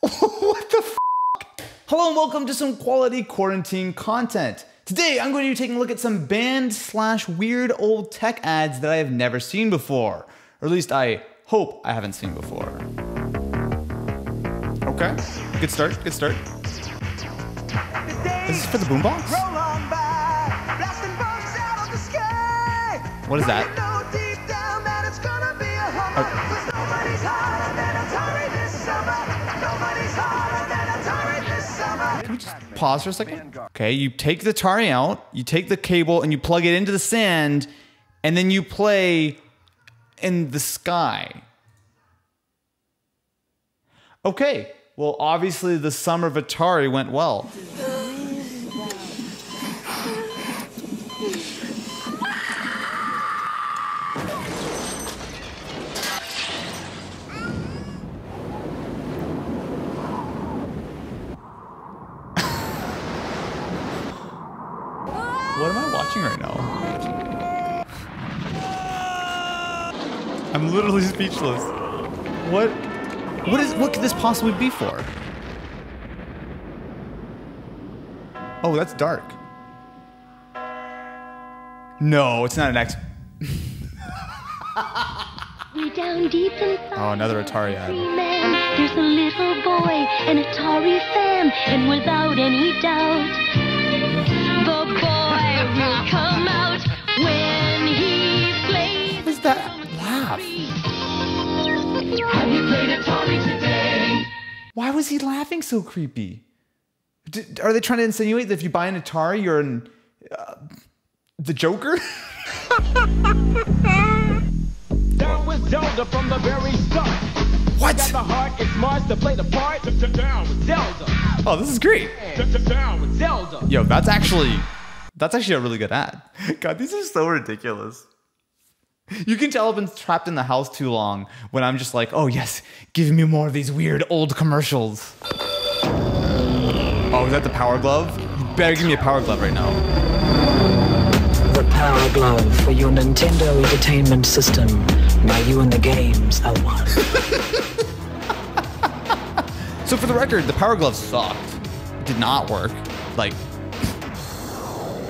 What the f? Hello and welcome to some quality quarantine content. Today I'm going to be taking a look at some banned/weird old tech ads that I have never seen before. Or at least I hope I haven't seen before. Okay, good start, good start. Is this for the boombox? What is that? Can we just pause for a second? Okay, you take the Atari out, you take the cable and you plug it into the sand, and then you play in the sky. Okay, well obviously the summer of Atari went well. What am I watching right now? I'm literally speechless. What could this possibly be for? Oh, that's dark. No, it's not an X. Down deep inside, oh, another Atari ad. There's a little boy, an Atari fan, and without any doubt, the boy will come out when he plays. What is that laugh? Have you played Atari today? Why was he laughing so creepy? Are they trying to insinuate that if you buy an Atari, you're the Joker? Down with Zelda from the very start. What? Got the heart, it's Mars to play the part. Down with Zelda. Oh, this is great. Down with Zelda. Yo, that's actually a really good ad. God, these are so ridiculous. You can tell I've been trapped in the house too long when I'm just like, oh yes, give me more of these weird old commercials. Oh, is that the Power Glove? You better give me a Power Glove right now. The Power Glove for your Nintendo Entertainment System. Now you and the games are one. So for the record, the Power Glove sucked. It did not work. Like,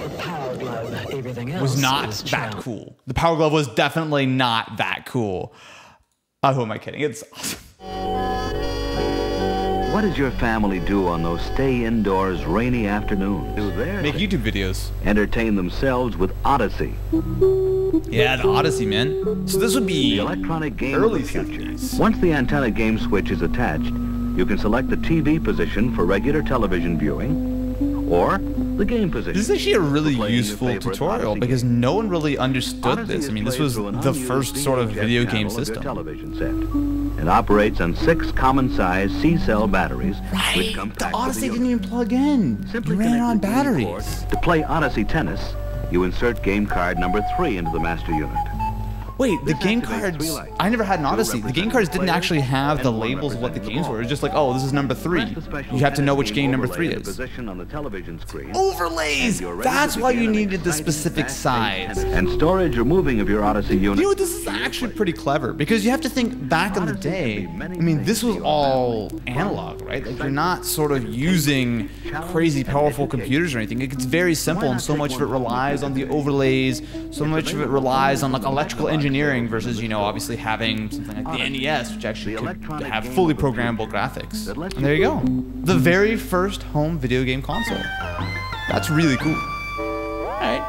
The Power Glove, everything else was not is that junk. cool. The Power Glove was definitely not that cool. Who am I kidding? It's awesome. What does your family do on those stay indoors rainy afternoons? Do there? Make YouTube videos. Entertain themselves with Odyssey, Yeah, the Odyssey, man. So this would be the electronic game early of the future. 70s. Once the antenna game switch is attached, you can select the TV position for regular television viewing, or the game position. This is actually a really for playing your useful favorite tutorial Odyssey because game. no one really understood Odyssey this. is I mean, this played was through an the unused first sort of VHS video game channel of your system. television set. It operates on 6 common-size C-cell batteries, which Right, come the packed with Odyssey the didn't even plug in. Simply You ran it on connect the game cord. batteries. To play Odyssey Tennis, you insert game card number 3 into the master unit. Wait, the This game activates 3 cards, lights. I never had an Odyssey. The game cards didn't actually have the and 1 labels of what the representing the games ball. were. It was just like, oh, this is number 3. Press the special You have to know which tennis game number overlay 3 in the is. position on the television screen. Overlays! And you're ready That's to why you begin an needed the exciting specific fast-paced size. tennis. And storage or moving of your Odyssey unit. You know what, this is actually pretty clever because you have to think back in the day, I mean, this was all analog, right? Like you're not sort of using crazy powerful computers or anything. It's very simple and so much of it relies on the overlays, so much of it relies on like electrical engineering versus, you know, obviously having something like the NES, which actually could have fully programmable graphics. And there you go. The very first home video game console. That's really cool. Alright.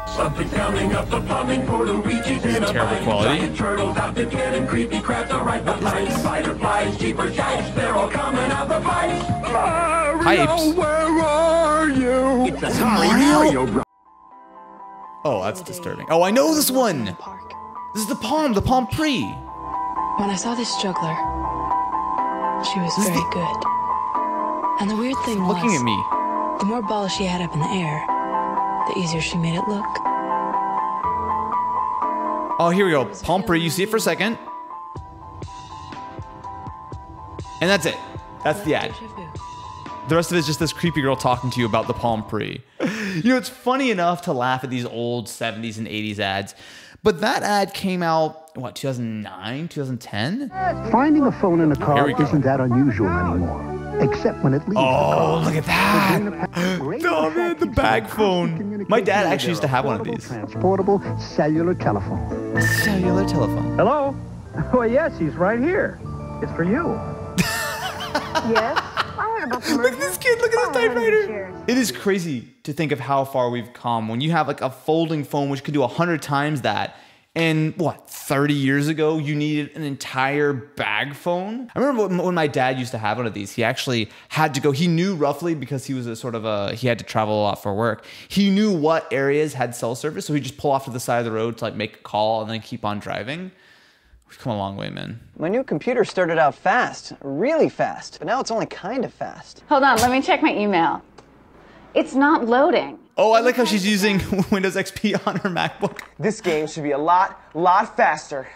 Something coming up the plumbing for Luigi's in a Terrible quality. Giant turtles out the cannon, creepy crabs are right behind. Spider flies, cheaper shikes, they're all coming out the pipes. Pipes. Where are you? It's a Mario, bro. Oh, that's disturbing. Oh, I know this one! Park. This is the Palm Pre. When I saw this juggler, she was This is very the- good. And the weird thing was, Looking at me. the more balls she had up in the air, the easier she made it look. Oh, here we go. Palm Pre. You see it for a second. And that's it. That's the ad. Deja vu. The rest of it is just this creepy girl talking to you about the Palm Pre. You know, it's funny enough to laugh at these old 70s and 80s ads, but that ad came out, what, 2009, 2010? Finding a phone in a Here car we go. isn't that unusual anymore, except when it leaves the car. Oh, look at that. Oh, man, the bag phone. My dad actually used to have one of these. Transportable cellular telephone. Cellular telephone. Hello? Oh, yes, he's right here. It's for you. Yes? I heard about the Look at this kid, look at this typewriter. It is crazy to think of how far we've come when you have like a folding phone which could do 100 times that. And what, 30 years ago, you needed an entire bag phone? I remember when my dad used to have one of these, he actually had to go, he knew roughly because he was he had to travel a lot for work. He knew what areas had cell service, so he'd just pull off to the side of the road to like make a call and then keep on driving. We've come a long way, man. My new computer started out fast, really fast, but now it's only kind of fast. Hold on, let me check my email. It's not loading. Oh, I like how she's using Windows XP on her MacBook. This game should be a lot faster.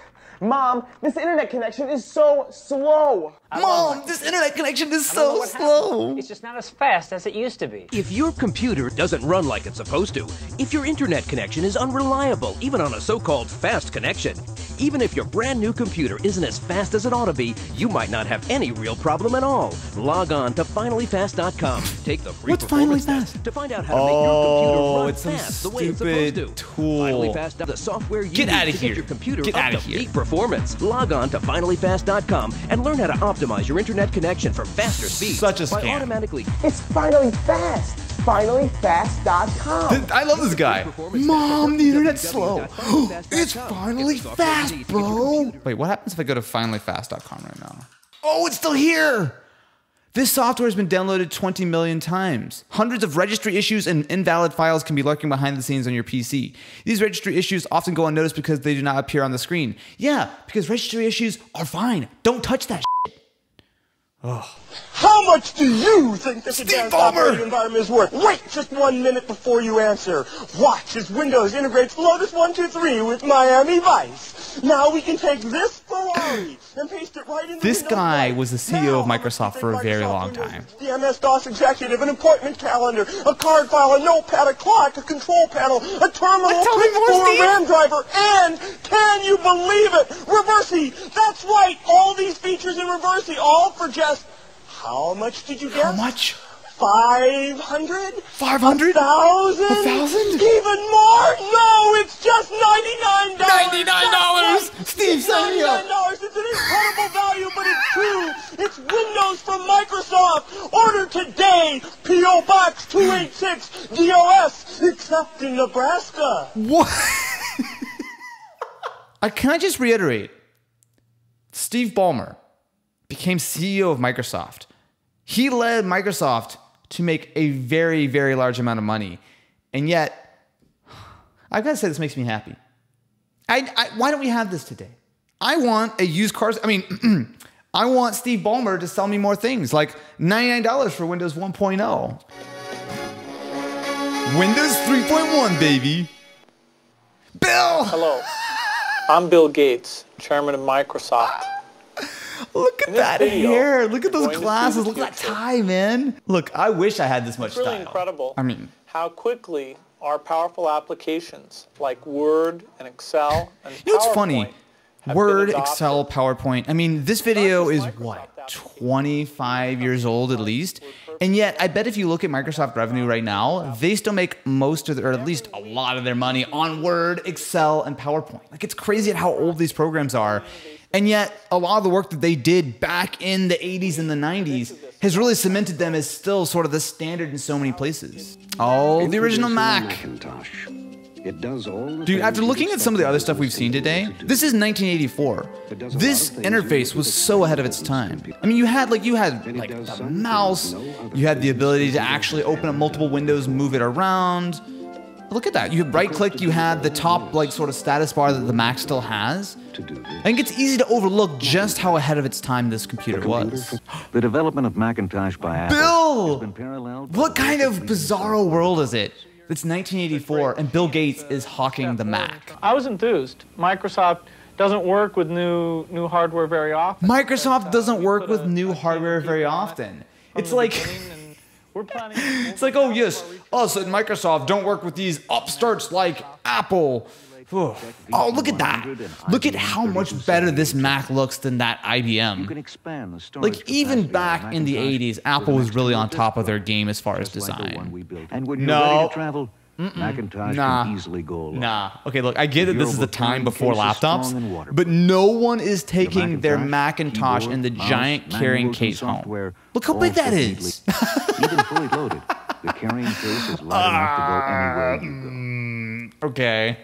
Mom, this internet connection is so slow. Mom, this internet connection is so slow. It's just not as fast as it used to be. If your computer doesn't run like it's supposed to, if your internet connection is unreliable, even on a so-called fast connection, even if your brand new computer isn't as fast as it ought to be, you might not have any real problem at all. Log on to finallyfast.com. Take the free performance test to find out how to make your computer run fast the way it's supposed to. Tool. Finally Fast, the software you Get need out of to here. get your computer Get up out to of here. peak performance. Log on to finallyfast.com and learn how to optimize your internet connection for faster speeds. Such a by scam. automatically. It's finally fast. Finallyfast.com. I love this guy. Mom, the internet's slow. It's finally fast, bro. Wait, what happens if I go to finallyfast.com right now? Oh, it's still here. This software has been downloaded 20 million times. Hundreds of registry issues and invalid files can be lurking behind the scenes on your PC. These registry issues often go unnoticed because they do not appear on the screen. Yeah, because registry issues are fine. Don't touch that shit. Oh. How much do you think this Steve advanced Ballmer! operating environment is worth? Wait just 1 minute before you answer. Watch as Windows integrates Lotus 123 with Miami Vice. Now we can take this Ferrari and paste it right in the This Windows guy Live. was the CEO of Microsoft for a very long time. The MS-DOS executive, an appointment calendar, a card file, a notepad, a clock, a control panel, a terminal, Tell me more, for a Steve. RAM driver, and can you believe it? Reversey. That's right. All these features in Reversey, all for just how much did you guess? How much? 500? 500? 1,000? 1,000? Even more? No, it's just $99. $99. Steve, sign me up. $99. It's an incredible value, but it's true. It's Windows from Microsoft. Order today. P.O. Box 286 DOS, except in Nebraska. What? Can I just reiterate? Steve Ballmer became CEO of Microsoft. He led Microsoft to make a very, very large amount of money. And yet, I've got to say this makes me happy. Why don't we have this today? I want a used car. I mean, I want Steve Ballmer to sell me more things, like $99 for Windows 1.0. Windows 3.1, baby. Bill! Hello. I'm Bill Gates, chairman of Microsoft. Look at that hair. Look at those glasses. Look at that tie, man. Look, I wish I had this much It's really style. incredible I mean, how quickly our powerful applications like Word and Excel and you know what's PowerPoint funny? have Word, been adopted. Excel, PowerPoint. I mean, this video is what, 25 years old at least? And yet, I bet if you look at Microsoft revenue right now, they still make most of their, or at least a lot of their money on Word, Excel, and PowerPoint. Like, it's crazy at how old these programs are. And yet, a lot of the work that they did back in the 80s and the 90s has really cemented them as still sort of the standard in so many places. Oh, the original Mac. It does all Dude, after looking at some of the other stuff we've seen today, this is 1984. This interface was so ahead of its time. I mean, you had the mouse, you had the ability to actually open up multiple windows, move it around. Look at that. You right click, you had the top sort of status bar that the Mac still has. I think it's easy to overlook just how ahead of its time this computer was. The development of Macintosh by Apple Bill! has been paralleled. What kind of bizarro world is it? It's 1984 and Bill Gates is hawking the Mac. I was enthused. Microsoft doesn't work with new hardware very often. Microsoft doesn't work with new hardware very often. It's like, it's like, oh yes, us at Microsoft don't work with these upstarts like Apple. Oh, look at that. Look at how much better this Mac looks than that IBM. Like, even back in the 80s, Apple was really on top of their game as far as design. And when you're ready to travel, Macintosh Nah. can easily go along. Nah. Okay, look, I get that this is the time before laptops, but no one is taking their Macintosh in the giant carrying case home. Look how big that is. Even fully loaded, the carrying case is light enough to go anywhere you go. Okay.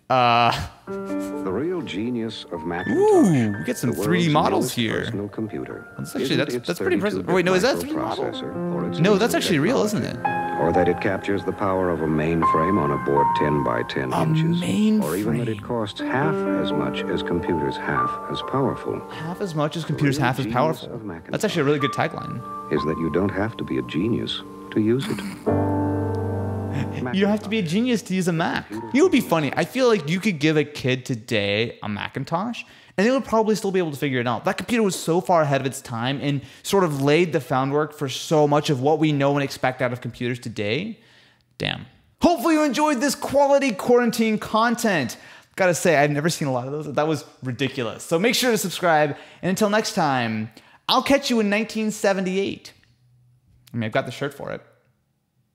The real genius of Macintosh. Ooh, we get some the 3D world's models newest here. personal computer. That's actually Isn't its that's pretty impressive. 32-bit Wait, no, is that 3D microprocessor model? or its No, that's laser actually real, isn't technology. it? Or that it captures the power of a mainframe on a board 10 by 10 inches. Or even that it costs half as much as computers half as powerful. Half as much as computers, half as powerful. That's actually a really good tagline. Is that you don't have to be a genius to use it. You don't have to be a genius to use a Mac. It would be funny. I feel like you could give a kid today a Macintosh, and they would probably still be able to figure it out. That computer was so far ahead of its time and sort of laid the groundwork for so much of what we know and expect out of computers today. Damn. Hopefully you enjoyed this quality quarantine content. Gotta say, I've never seen a lot of those. That was ridiculous. So make sure to subscribe, and until next time, I'll catch you in 1978. I mean, I've got the shirt for it.